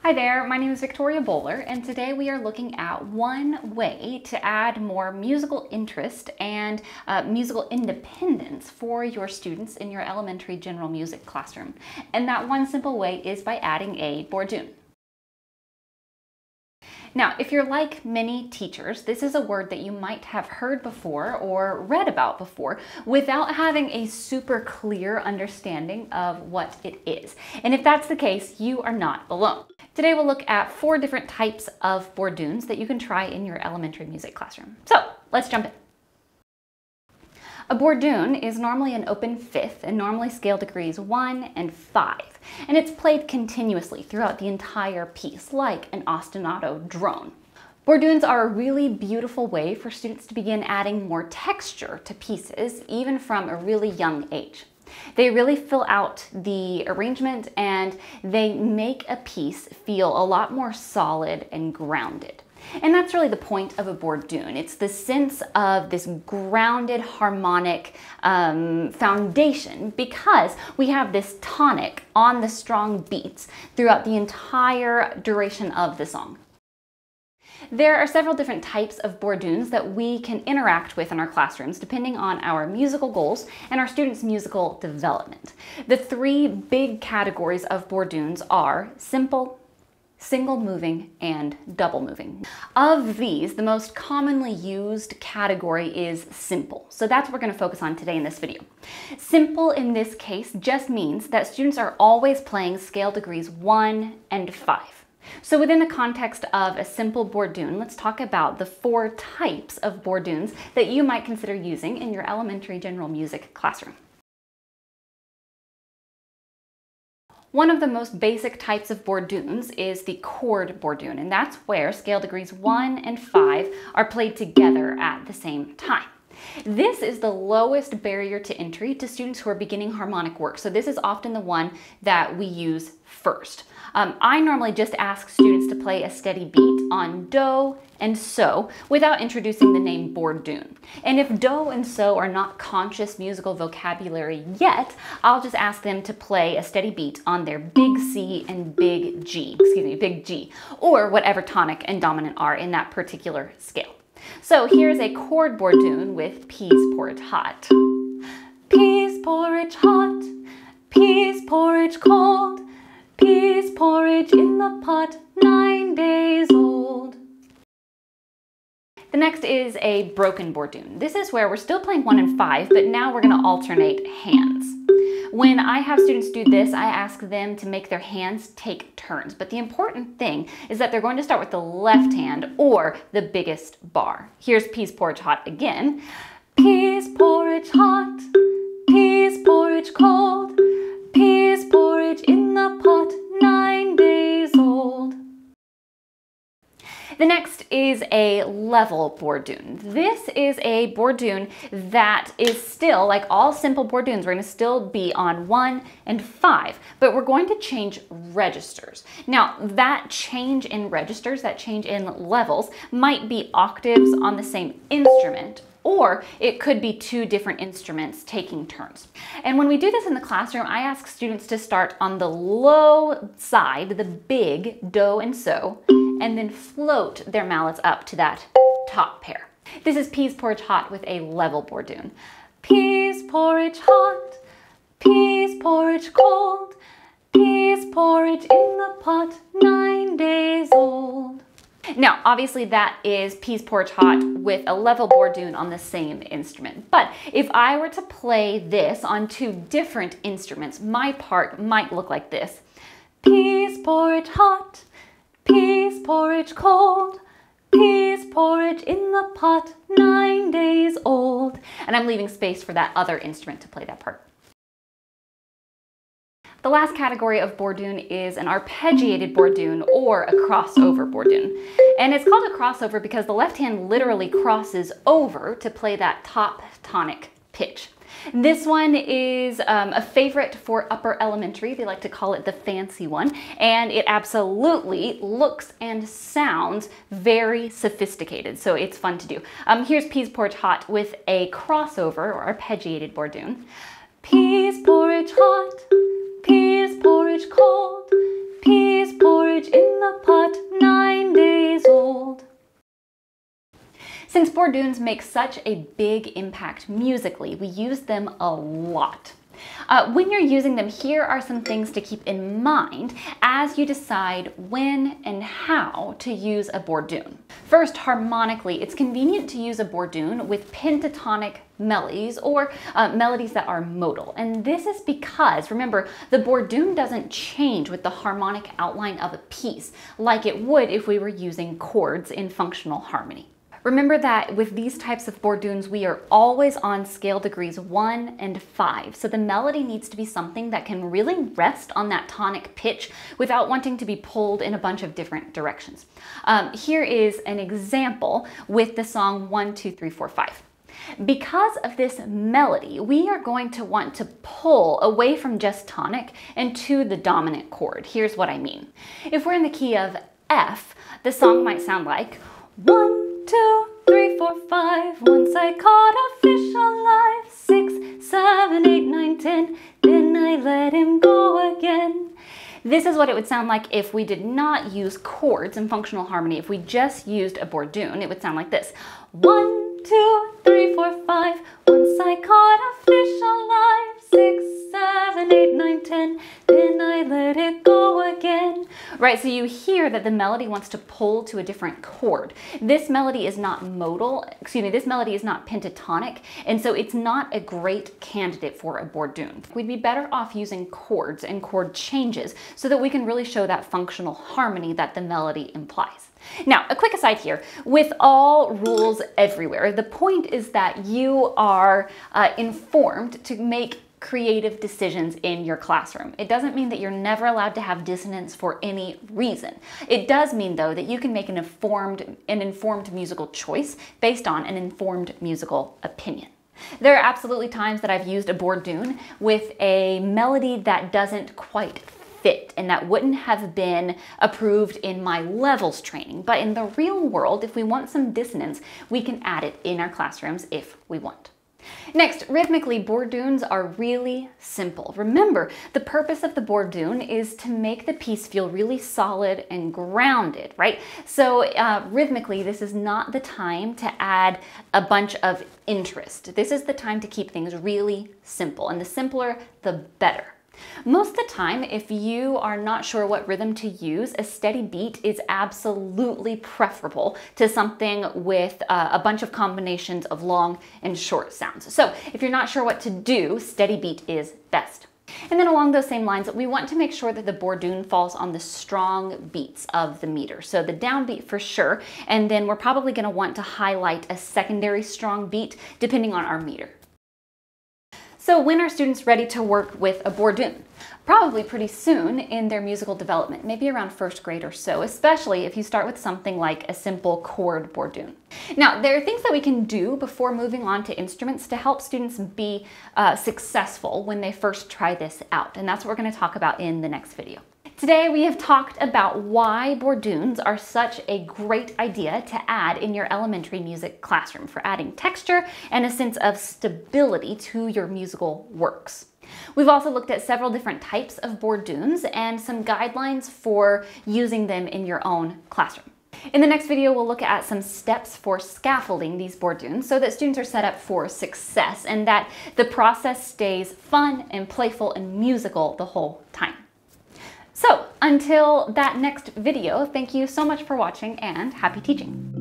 Hi there, my name is Victoria Bowler, and today we are looking at one way to add more musical interest and musical independence for your students in your elementary general music classroom. And that one simple way is by adding a Bordun. Now, if you're like many teachers, this is a word that you might have heard before or read about before without having a super clear understanding of what it is. And if that's the case, you are not alone. Today we'll look at 4 different types of Borduns that you can try in your elementary music classroom. So let's jump in. A Bordun is normally an open fifth and normally scale degrees 1 and 5. And it's played continuously throughout the entire piece, like an ostinato drone. Borduns are a really beautiful way for students to begin adding more texture to pieces, even from a really young age. They really fill out the arrangement and they make a piece feel a lot more solid and grounded. And that's really the point of a Bordun. It's the sense of this grounded harmonic foundation, because we have this tonic on the strong beats throughout the entire duration of the song. There are several different types of Borduns that we can interact with in our classrooms depending on our musical goals and our students' musical development. The 3 big categories of Borduns are simple, single moving, and double moving. Of these, the most commonly used category is simple. So that's what we're going to focus on today in this video. Simple in this case just means that students are always playing scale degrees 1 and 5. So within the context of a simple Bordun, let's talk about the 4 types of Borduns that you might consider using in your elementary general music classroom. One of the most basic types of Borduns is the Chord Bordun, and that's where scale degrees 1 and 5 are played together at the same time. This is the lowest barrier to entry to students who are beginning harmonic work, so this is often the one that we use first. I normally just ask students to play a steady beat on do and so without introducing the name Bordun. And if do and so are not conscious musical vocabulary yet, I'll just ask them to play a steady beat on their big C and big G, big G, or whatever tonic and dominant are in that particular scale. So here's a Chord Bordun with peas porridge hot. Peas porridge hot, peas porridge cold, peas porridge in the pot, 9 days old. The next is a broken Bordun. This is where we're still playing 1 and 5, but now we're going to alternate hands. When I have students do this, I ask them to make their hands take turns. But the important thing is that they're going to start with the left hand or the biggest bar. Here's peas porridge hot again. Peas porridge hot, peas porridge cold, peas porridge in the pot, 9 days old. The next is a level Bordun. This is a Bordun that is still, like all simple Borduns, we're going to still be on 1 and 5, but we're going to change registers. Now, that change in registers, that change in levels, might be octaves on the same instrument, or it could be 2 different instruments taking turns. And when we do this in the classroom, I ask students to start on the low side, the big do and so, and then float their mallets up to that top pair. This is peas porridge hot with a level Bordun. Peas porridge hot, peas porridge cold, peas porridge in the pot, 9 days old. Now, obviously that is peas porridge hot with a level Bordun on the same instrument. But if I were to play this on 2 different instruments, my part might look like this. Peas porridge hot, peas porridge cold, peas porridge in the pot, 9 days old. And I'm leaving space for that other instrument to play that part. The last category of Bordun is an arpeggiated Bordun or a crossover Bordun. And it's called a crossover because the left hand literally crosses over to play that top tonic pitch. This one is a favorite for upper elementary. They like to call it the fancy one, and it absolutely looks and sounds very sophisticated, so it's fun to do. Here's peas porridge hot with a crossover or arpeggiated Bordun. Peas porridge hot, peas porridge cold, peas porridge in the Since Borduns make such a big impact musically, we use them a lot. When you're using them, here are some things to keep in mind as you decide when and how to use a Bordun. First, harmonically, it's convenient to use a Bordun with pentatonic melodies or melodies that are modal. And this is because, remember, the Bordun doesn't change with the harmonic outline of a piece like it would if we were using chords in functional harmony. Remember that with these types of Borduns, we are always on scale degrees 1 and 5. So the melody needs to be something that can really rest on that tonic pitch without wanting to be pulled in a bunch of different directions. Here is an example with the song 1, 2, 3, 4, 5. Because of this melody, we are going to want to pull away from just tonic and to the dominant chord. Here's what I mean. If we're in the key of F, the song might sound like 1, 2, 3, 4, 5. Once I caught a fish alive. 6, 7, 8, 9, 10. Then I let him go again. This is what it would sound like if we did not use chords in functional harmony. If we just used a Bordun, it would sound like this. 1, 2, 3, 4, 5. Once I caught a fish alive. 6, 7, 8, 9, 10. Then I let it go again. Right, so you hear that the melody wants to pull to a different chord. This melody is not modal, this melody is not pentatonic, and so it's not a great candidate for a Bordun. We'd be better off using chords and chord changes so that we can really show that functional harmony that the melody implies. Now, a quick aside here, with all rules everywhere, the point is that you are informed to make creative decisions in your classroom. It doesn't mean that you're never allowed to have dissonance for any reason. It does mean, though, that you can make an informed musical choice based on an informed musical opinion. There are absolutely times that I've used a Bordun with a melody that doesn't quite fit and that wouldn't have been approved in my levels training. But in the real world, if we want some dissonance, we can add it in our classrooms if we want. Next, rhythmically, Borduns are really simple. Remember, the purpose of the Bordun is to make the piece feel really solid and grounded, right? So rhythmically, this is not the time to add a bunch of interest. This is the time to keep things really simple, and the simpler, the better. Most of the time, if you are not sure what rhythm to use, a steady beat is absolutely preferable to something with a bunch of combinations of long and short sounds. So if you're not sure what to do, steady beat is best. And then along those same lines, we want to make sure that the Bordun falls on the strong beats of the meter. So the downbeat for sure, and then we're probably going to want to highlight a secondary strong beat depending on our meter. So when are students ready to work with a Bordun? Probably pretty soon in their musical development, maybe around first grade or so, especially if you start with something like a simple chord Bordun. Now, there are things that we can do before moving on to instruments to help students be successful when they first try this out, and that's what we're going to talk about in the next video. Today we have talked about why Borduns are such a great idea to add in your elementary music classroom for adding texture and a sense of stability to your musical works. We've also looked at several different types of Borduns and some guidelines for using them in your own classroom. In the next video, we'll look at some steps for scaffolding these Borduns so that students are set up for success and that the process stays fun and playful and musical the whole time. So until that next video, thank you so much for watching and happy teaching.